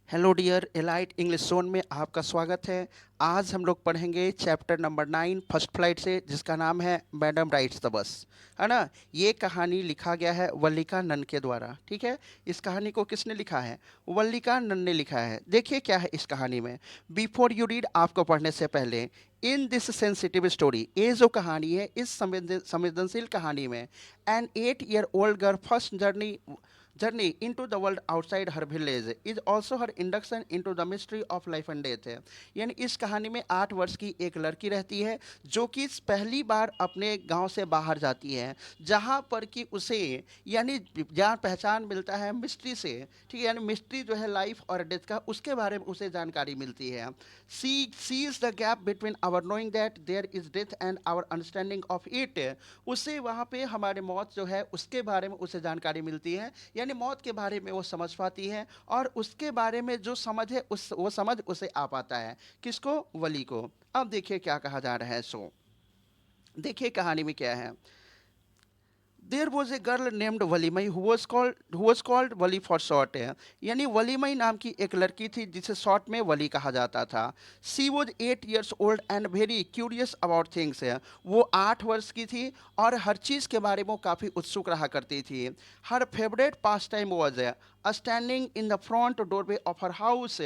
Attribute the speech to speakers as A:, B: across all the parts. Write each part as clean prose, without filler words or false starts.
A: Hello dear elite English zone में आपका स्वागत है। आज हम लोग पढ़ेंगे चैप्टर नंबर 9 फर्स्ट फ्लाइट से, जिसका नाम है मैडम राइड्स द बस। है ना। ये कहानी लिखा गया है वल्लिका नंद के द्वारा। ठीक है। इस कहानी को किसने लिखा है? वल्लिका नंद ने लिखा है। देखिए क्या है इस कहानी में। बिफोर यू रीड, आपको पढ़ने से पहले, इन दिस सेंसिटिव स्टोरी, ये जो कहानी है इस संवेदनशील कहानी में, an 8 year old girl first journey into the world outside her village is also her induction into the mystery of life and death है। यानी इस कहानी में 8 वर्ष की एक लड़की रहती है जो कि पहली बार अपने गांव से बाहर जाती है, जहां पर कि उसे यानी जान पहचान मिलता है मिस्ट्री से। ठीक है। यानी मिस्ट्री जो है लाइफ और डेथ का, उसके बारे में उसे जानकारी मिलती है। She sees the gap between our knowing that there is death and our understanding of it. उसे वहाँ पे हमारे मौत जो है उसके बारे में उसे जानकारी मिलती है, यानी मौत के बारे में वो समझ पाती है, और उसके बारे में जो समझ है उस वो समझ उसे आ पाता है। किसको? वली को। अब देखिए क्या कहा जा रहा है। सो देखिए कहानी में क्या है। There was a girl named Valliammai who was called Valli for short है। यानी वलीमई नाम की एक लड़की थी जिसे शॉर्ट में वली कहा जाता था। She was 8 years old and very curious about things है। वो 8 वर्ष की थी और हर चीज़ के बारे में वो काफ़ी उत्सुक रहा करती थी। हर favourite pass time was standing in the front doorway of her house.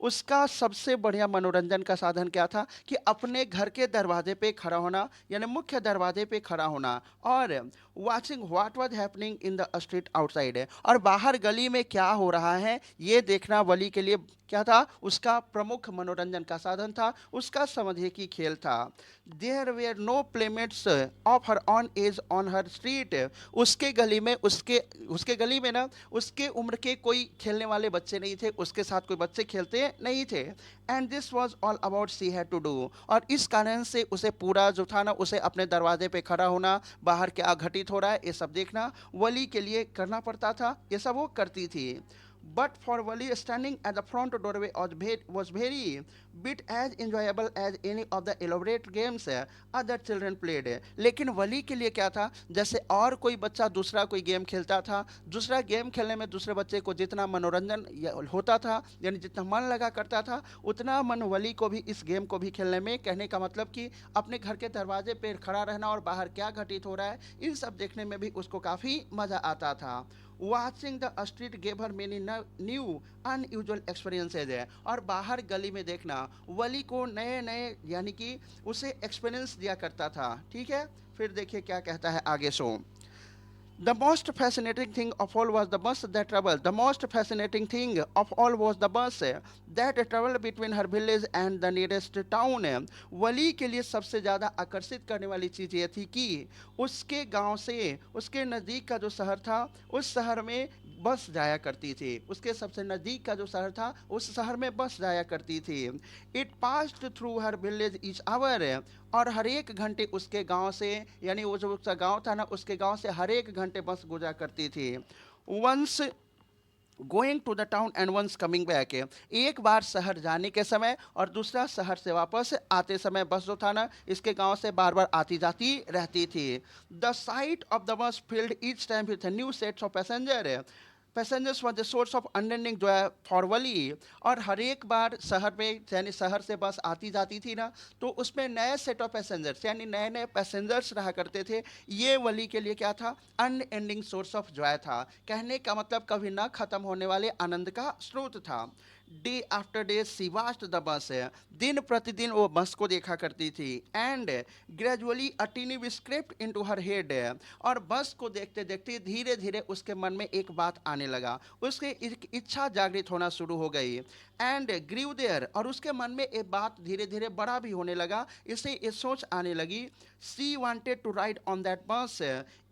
A: उसका सबसे बढ़िया मनोरंजन का साधन क्या था कि अपने घर के दरवाजे पे खड़ा होना, यानी मुख्य दरवाजे पे खड़ा होना, और watching what was happening in the street outside है, और बाहर गली में क्या हो रहा है ये देखना वली के लिए क्या था? उसका प्रमुख मनोरंजन का साधन था, उसका समझिए कि खेल था। There were no playmates of her own age on her street. उसके गली में उसके उसके गली में ना उसके उम्र के कोई खेलने वाले बच्चे नहीं थे, उसके साथ कोई बच्चे खेलते नहीं थे। And this was all about she had to do. और इस कारण से उसे पूरा जो था ना, उसे अपने दरवाजे पे खड़ा होना, बाहर क्या घटित हो रहा है ये सब देखना वली के लिए करना पड़ता था। ये सब वो करती थी। But for Wali, standing at the front doorway was very bit as enjoyable as any of the elaborate games other children played. लेकिन वली के लिए क्या था, जैसे और कोई बच्चा दूसरा कोई गेम खेलता था, दूसरा गेम खेलने में दूसरे बच्चे को जितना मनोरंजन होता था, यानी जितना मन लगा करता था, उतना मन वली को भी इस गेम को भी खेलने में, कहने का मतलब कि अपने घर के दरवाजे पे खड़ा रहना और बाहर क्या घटित हो रहा है इन सब देखने में भी उसको काफ़ी मज़ा आता था। Watching the street gave her many new unusual experiences है। और बाहर गली में देखना वली को नए नए यानी कि उसे एक्सपीरियंस दिया करता था। ठीक है। फिर देखिए क्या कहता है आगे। सो the most fascinating thing of all was the bus that traveled. The most fascinating thing of all was the bus that traveled between her village and the nearest town. वली के लिए सबसे ज़्यादा आकर्षित करने वाली चीज़ ये थी कि उसके गांव से उसके नज़दीक का जो शहर था उस शहर में बस जाया करती थी। उसके सबसे नज़दीक का जो शहर था उस शहर में बस जाया करती थी। It passed through her village each hour. और हर एक घंटे उसके गांव से, यानी वो जो उसका गांव था ना, उसके गांव से हर एक घंटे बस गुजरा करती थी। Once going to the town and once coming back. एक बार शहर जाने के समय और दूसरा शहर से वापस आते समय बस जो था ना इसके गांव से बार बार आती जाती रहती थी। द साइट ऑफ द बस field each time with new sets of passenger. Passengers were the source of unending जो है फॉर वली। और हर एक बार शहर में, यानी शहर से बस आती जाती थी ना, तो उसमें नए सेट ऑफ पैसेंजर्स, यानी नए नए पैसेंजर्स रहा करते थे। ये वली के लिए क्या था? अनएंडिंग सोर्स ऑफ जॉय था। कहने का मतलब कभी ना खत्म होने वाले आनंद का स्रोत था। Day after day she watched the bus. दिन प्रतिदिन वो बस को देखा करती थी। And gradually a tiny wish crept into her head. और बस को देखते देखते धीरे धीरे उसके मन में एक बात आने लगा, उसकी एक इच्छा जागृत होना शुरू हो गई। And grew there. और उसके मन में एक बात धीरे धीरे बड़ा भी होने लगा, इसे ये सोच आने लगी, she wanted to ride on that bus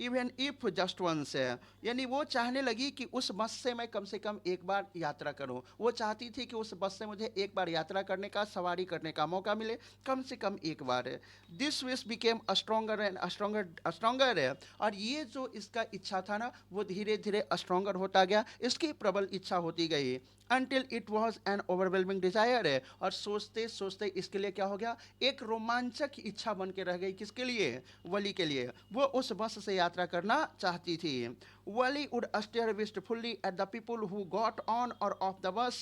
A: even if just once. यानी वो चाहने लगी कि उस बस से मैं कम से कम एक बार यात्रा करूं। वो चाहती थी कि उस बस से मुझे एक बार यात्रा करने का, सवारी करने का मौका मिले, कम से कम एक बार। This wish became stronger and stronger stronger. और ये जो इसका इच्छा था ना वो धीरे धीरे स्ट्रोंगर होता गया, इसकी प्रबल इच्छा होती गई। Until it was an overwhelming desire है। और सोचते सोचते इसके लिए क्या हो गया? एक रोमांचक इच्छा बन के रह गई। किसके लिए? वली के लिए। वो उस बस से यात्रा करना चाहती थी। Valli would stare wistfully at the people who got on और ऑफ द बस।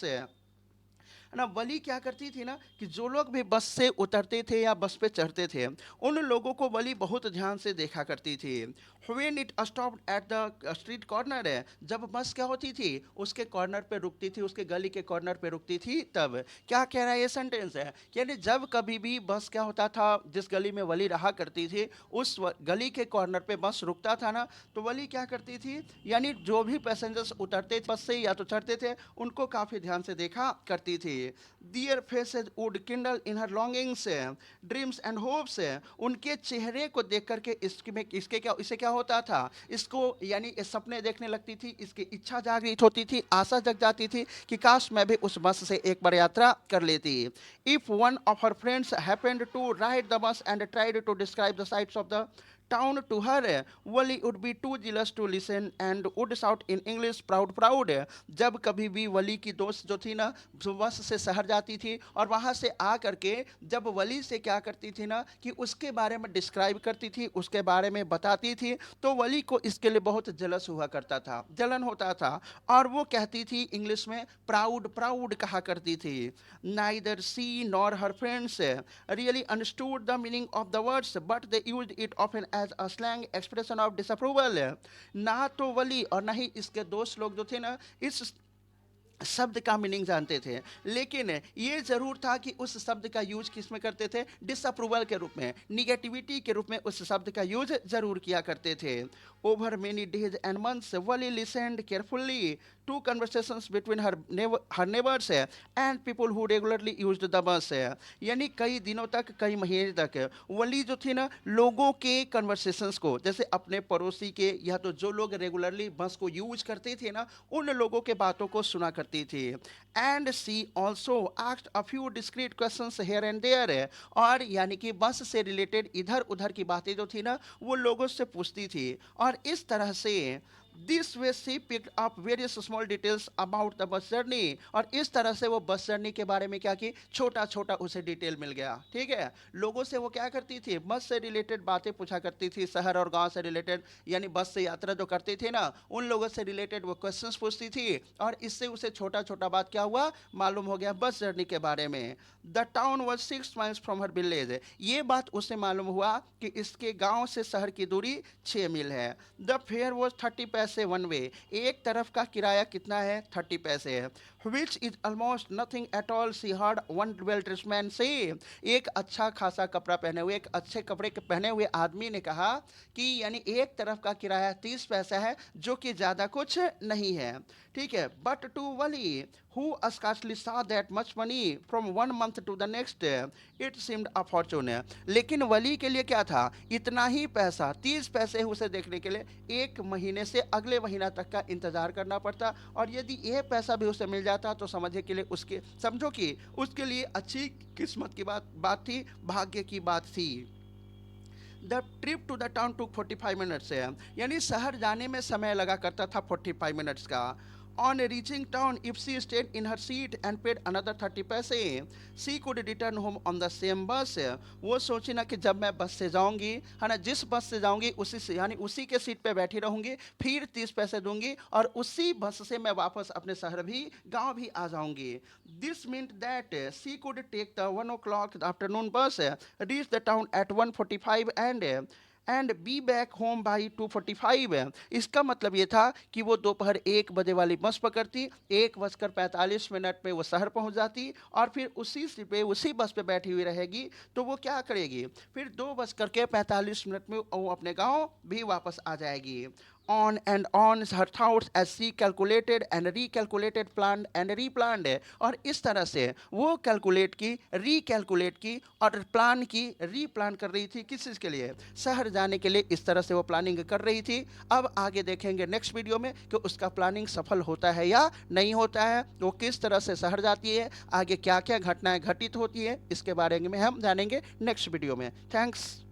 A: ना वली क्या करती थी ना कि जो लोग भी बस से उतरते थे या बस पे चढ़ते थे, उन लोगों को वली बहुत ध्यान से देखा करती थी। When it stopped at the street corner है, जब बस क्या होती थी उसके कॉर्नर पे रुकती थी, उसके गली के कॉर्नर पे रुकती थी, तब क्या कह रहा है ये सेंटेंस है, यानी जब कभी भी बस क्या होता था, जिस गली में वली रहा करती थी उस गली के कॉर्नर पे बस रुकता था ना, तो वली क्या करती थी, यानी जो भी पैसेंजर्स उतरते बस से या तो चढ़ते थे उनको काफ़ी ध्यान से देखा करती थी। Their faces would kindle in her longings, dreams and hopes, उनके चेहरे को देख करके इसके क्या इससे क्या होता था, इसको यानी इस सपने देखने लगती थी, इसकी इच्छा जागृत होती थी, आशा जग जाती थी कि काश मैं भी उस बस से एक बार यात्रा कर लेती। If one of her friends happened to ride the bus and tried to describe the sights of the town to her, Wally would be too jealous to listen and would shout in English, proud, proud. जब कभी भी वली की दोस्त जो थी ना जो बस से शहर जाती थी और वहाँ से आ करके जब वली से क्या करती थी ना कि उसके बारे में डिस्क्राइब करती थी, उसके बारे में बताती थी, तो वली को इसके लिए बहुत जलस हुआ करता था, जलन होता था, और वो कहती थी इंग्लिश में प्राउड प्राउड कहा करती थी। Neither she nor her friends really understood the meaning of the words, but they used it often as a slang expression of disapproval. ना तो वली और ना ही इसके दोस्त लोग जो थे ना इस शब्द का मीनिंग जानते थे, लेकिन ये जरूर था कि उस शब्द का यूज किस में करते थे, डिसअप्रूवल के रूप में, निगेटिविटी के रूप में उस शब्द का यूज जरूर किया करते थे। Over many days and months Valli listened carefully to conversations between her neighbours and people who regularly used the bus, यानी कई दिनों तक, कई महीने तक वली जो थी ना लोगों के कन्वर्सेशंस को, जैसे अपने पड़ोसी के या तो जो लोग रेगुलरली बस को यूज करते थे ना उन लोगों के बातों को सुना करती थी। And she also asked a few discreet questions here and there, और यानी कि बस से रिलेटेड इधर उधर की बातें जो थी ना वो लोगों से पूछती थी, और इस तरह से this way she picked up various small details about the bus journey, और इस तरह से वो बस जर्नी के बारे में क्या की छोटा छोटा उसे डिटेल मिल गया। ठीक है, लोगों से वो क्या करती थी, बस से रिलेटेड बातें पूछा करती थी, शहर और गांव से रिलेटेड, यानी बस से यात्रा जो करते थे ना उन लोगों से रिलेटेड वो क्वेश्चंस पूछती थी, और इससे उसे छोटा छोटा बात क्या हुआ मालूम हो गया बस जर्नी के बारे में। The town was 6 miles from her village, ये बात उसे मालूम हुआ कि इसके गांव से शहर की दूरी 6 मील है। द फेयर वॉज 30 पैसे वन वे, एक तरफ का किराया कितना है, 30 पैसे है। Which is almost nothing at all, she heard one well dressed man से, एक अच्छा खासा कपड़ा पहने हुए, एक अच्छे कपड़े के पहने हुए आदमी ने कहा कि यानी एक तरफ का किराया 30 पैसा है, जो कि ज़्यादा कुछ नहीं है। ठीक है, but to Valli who scarcely saw that much money from one month to the next, it seemed a fortune. लेकिन वली के लिए क्या था, इतना ही पैसा 30 पैसे उसे देखने के लिए एक महीने से अगले महीना तक का इंतजार करना पड़ता, और यदि यह पैसा भी उसे मिल जाता तो समझे के लिए उसके समझो कि उसके लिए अच्छी किस्मत की बात थी, भाग्य की बात थी। The trip to the town took 45 minutes है, यानी शहर जाने में समय लगा करता था 45 मिनट्स का। On reaching town, if she stayed in her seat and paid another 30 पैसे, she could return home on the same bus. वो सोची ना कि जब मैं बस से जाऊंगी है ना, जिस बस से जाऊंगी उसी से यानी उसी के सीट पे बैठी रहूंगी, फिर 30 पैसे दूंगी और उसी बस से मैं वापस अपने शहर भी गांव भी आ जाऊंगी। This meant that she could take the 1 o'clock afternoon bus, reach the town at 1:45 and be back home by 2:45। इसका मतलब ये था कि वो दोपहर 1 बजे वाली बस पकड़ती, 1:45 पे वो शहर पहुंच जाती, और फिर उसी बस पे बैठी हुई रहेगी, तो वो क्या करेगी, फिर 2:45 में वो अपने गांव भी वापस आ जाएगी। On and on her thoughts as she calculated and recalculated, planned and replanned, और इस तरह से वो कैलकुलेट की, रिकैलकुलेट की और प्लान की, रीप्लान कर रही थी किस चीज़ के लिए, शहर जाने के लिए। इस तरह से वो प्लानिंग कर रही थी। अब आगे देखेंगे नेक्स्ट वीडियो में कि उसका प्लानिंग सफल होता है या नहीं होता है, वो किस तरह से शहर जाती है, आगे क्या क्या घटनाएं घटित होती है, इसके बारे में हम जानेंगे नेक्स्ट वीडियो में। थैंक्स।